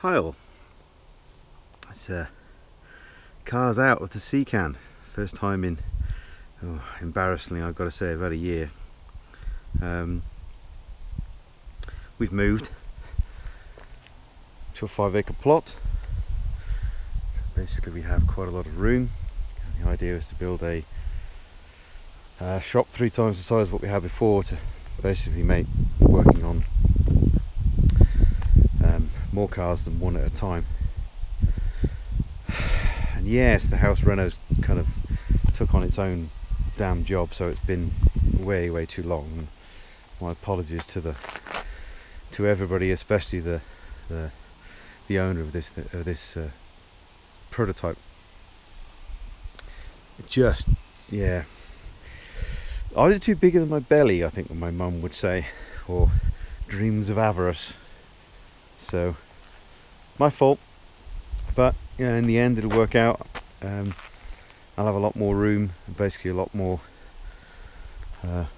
pile. It's cars out of the Secan. First time in, embarrassingly, I've got to say, about a year. We've moved to a 5-acre plot. Basically, we have quite a lot of room. The idea is to build a shop 3 times the size of what we had before, to basically make working on more cars than one at a time. And yes, the house reno's kind of took on its own damn job, so it's been way too long. And my apologies to everybody, especially the owner of this prototype. Just, yeah, eyes are too bigger than my belly, I think my mum would say, or dreams of avarice. So my fault, but in the end it'll work out. I'll have a lot more room, basically a lot more a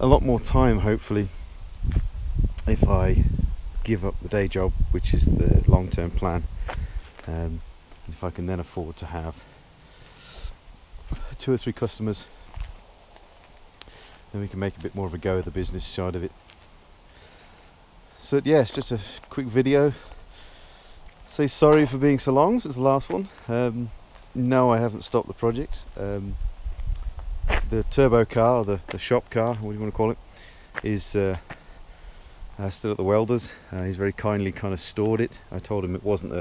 lot more time, hopefully, if I give up the day job, which is the long-term plan. If I can then afford to have 2 or 3 customers, then we can make a bit more of a go of the business side of it. So yeah, it's just a quick video. Say sorry for being so long since the last one. No, I haven't stopped the project. The turbo car, or the shop car, what do you want to call it, is still at the welder's. He's very kindly kind of stored it. I told him it wasn't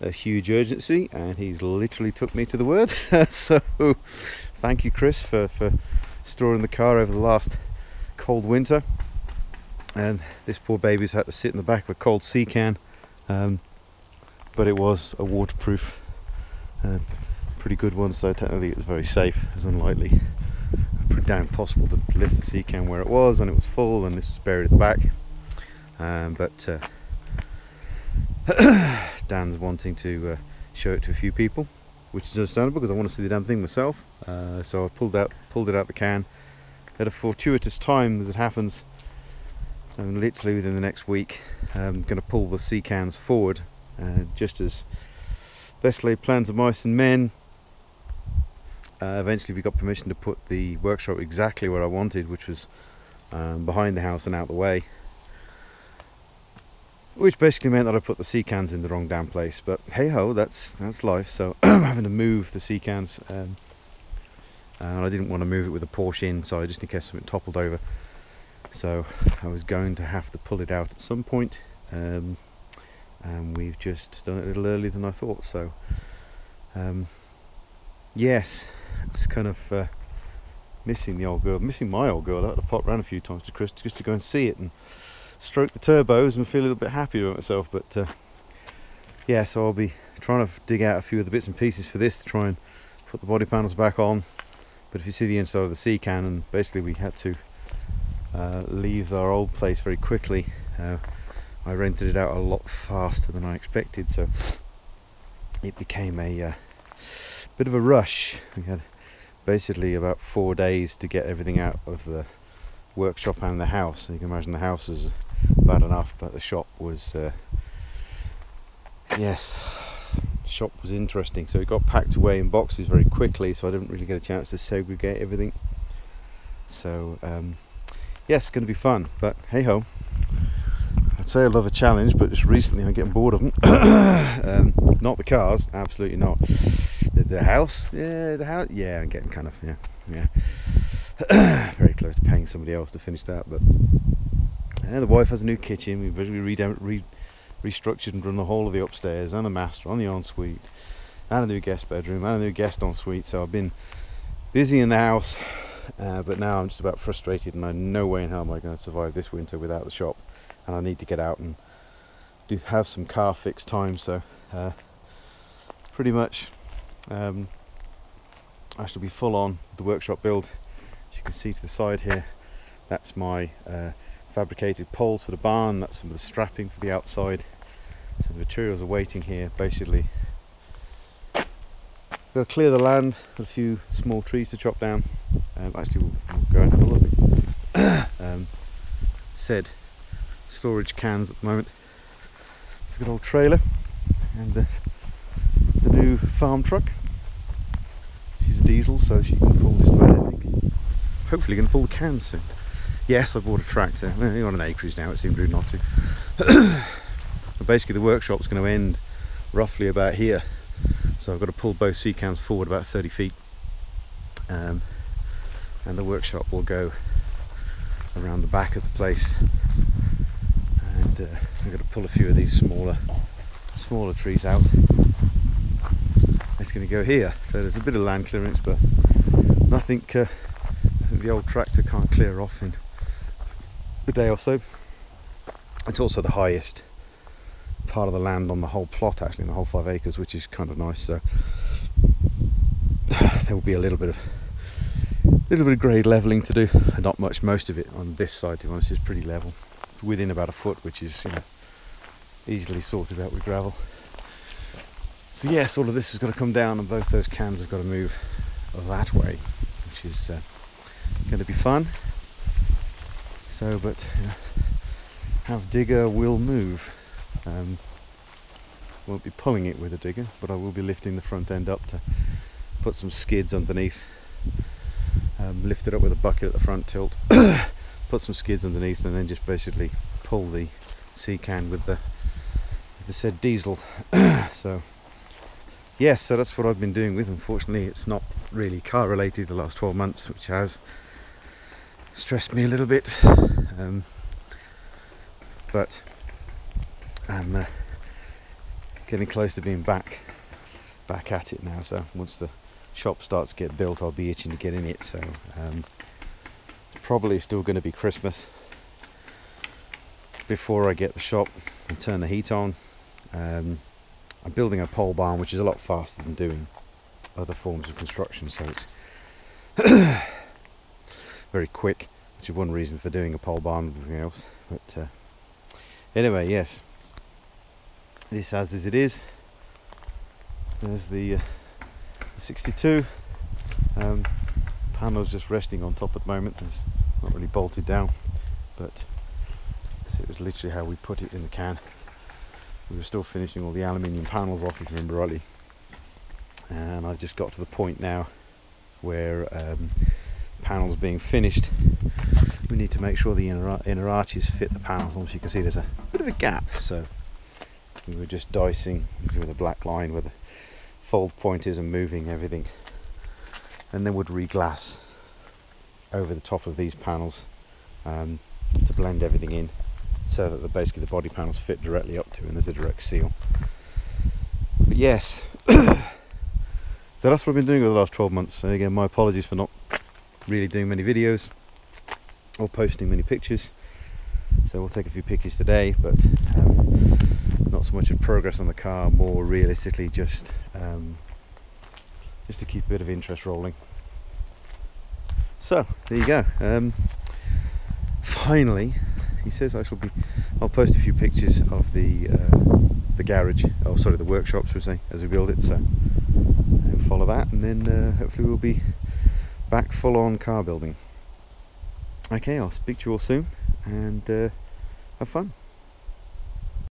a huge urgency, and he's literally took me to the word. So thank you, Chris, for storing the car over the last cold winter. And this poor baby's had to sit in the back of a cold Secan, but it was a waterproof, pretty good one, so technically it was very safe. It was unlikely, pretty damn impossible to lift the Secan where it was, and it was full, and this was buried at the back. But Dan's wanting to show it to a few people, which is understandable because I want to see the damn thing myself. So I pulled it out the can at a fortuitous time, as it happens. And literally within the next week, I'm going to pull the Secans forward, just as best laid plans of mice and men. Eventually we got permission to put the workshop exactly where I wanted, which was behind the house and out the way, which basically meant that I put the Secans in the wrong damn place. But hey ho, that's life. So I'm having to move the Secans, and I didn't want to move it with a Porsche inside, just in case something toppled over. So I was going to have to pull it out at some point, and we've just done it a little earlier than I thought. So yes, it's kind of missing my old girl. I had to pop around a few times to Chris just to go and see it and stroke the turbos and feel a little bit happy about myself. But yeah, so I'll be trying to dig out a few of the bits and pieces for this to try and put the body panels back on. But if you see the inside of the Secan, and basically we had to leave our old place very quickly. I rented it out a lot faster than I expected, so it became a bit of a rush. We had basically about 4 days to get everything out of the workshop and the house. So you can imagine the house is bad enough, but the shop was shop was interesting. So it got packed away in boxes very quickly, so I didn't really get a chance to segregate everything. So yes, it's going to be fun, but hey ho. I'd say I love a challenge, but just recently I'm getting bored of them. Not the cars, absolutely not. The house, yeah, I'm getting kind of, yeah. Very close to paying somebody else to finish that. But the wife has a new kitchen. We've really restructured and run the whole of the upstairs, and the master, and the ensuite, and a new guest bedroom, and a new guest ensuite. So I've been busy in the house. But now I'm just about frustrated, and I no way in hell am I going to survive this winter without the shop, and I need to get out and have some car fix time. So pretty much I shall be full on the workshop build. As you can see to the side here, that's my fabricated poles for the barn, that's some of the strapping for the outside. So the materials are waiting here. Basically got to clear the land, got a few small trees to chop down. Actually we'll go and have a look. Said storage cans at the moment. It's a good old trailer and the new farm truck. She's a diesel, so she can pull just about anything. Hopefully going to pull the cans soon. Yes, I bought a tractor. Well, you're on an Acreage now, it seemed rude not to. But basically the workshop's going to end roughly about here. So I've got to pull both sea cans forward about 30 feet. And the workshop will go around the back of the place. And I've got to pull a few of these smaller trees out. It's going to go here. So there's a bit of land clearance, but nothing I think the old tractor can't clear off in a day or so. It's also the highest part of the land on the whole plot, actually, in the whole 5 acres, which is kind of nice. So there will be a little bit of grade leveling to do. Not much. Most of it on this side, to be honest, is pretty level, within about a foot, which is, you know, easily sorted out with gravel. So yes, all of this has got to come down, and both those cans have got to move that way, which is going to be fun. So, but you know, have digger will move. Won't be pulling it with a digger, but I will be lifting the front end up to put some skids underneath. Lift it up with a bucket at the front, tilt, put some skids underneath, and then just basically pull the sea can with the said diesel. So yes, so that's what I've been doing with. Unfortunately, it's not really car related the last 12 months, which has stressed me a little bit. But I'm getting close to being back at it now. So once the shop starts to get built, I'll be itching to get in it. So it's probably still going to be Christmas before I get the shop and turn the heat on. I'm building a pole barn, which is a lot faster than doing other forms of construction, so it's very quick, which is one reason for doing a pole barn and everything else. But anyway, yes, this as it is. There's the 62 panel's just resting on top at the moment. It's not really bolted down, but so it was literally how we put it in the can. We were still finishing all the aluminium panels off, if you remember rightly, and I've just got to the point now where panels being finished, we need to make sure the inner arches fit the panels. Obviously you can see there's a bit of a gap, so we were just dicing with a black line where the fold point is and moving everything, and then would re-glass over the top of these panels to blend everything in, so that basically the body panels fit directly up to, and there's a direct seal. But yes, so that's what I've been doing over the last 12 months. So again, my apologies for not really doing many videos or posting many pictures. So we'll take a few pictures today, but not so much of progress on the car, more realistically just to keep a bit of interest rolling. So there you go. Finally, he says I'll post a few pictures of the garage, oh sorry, the workshops we're saying, as we build it. So follow that, and then hopefully we'll be back full on car building. Okay, I'll speak to you all soon, and have fun.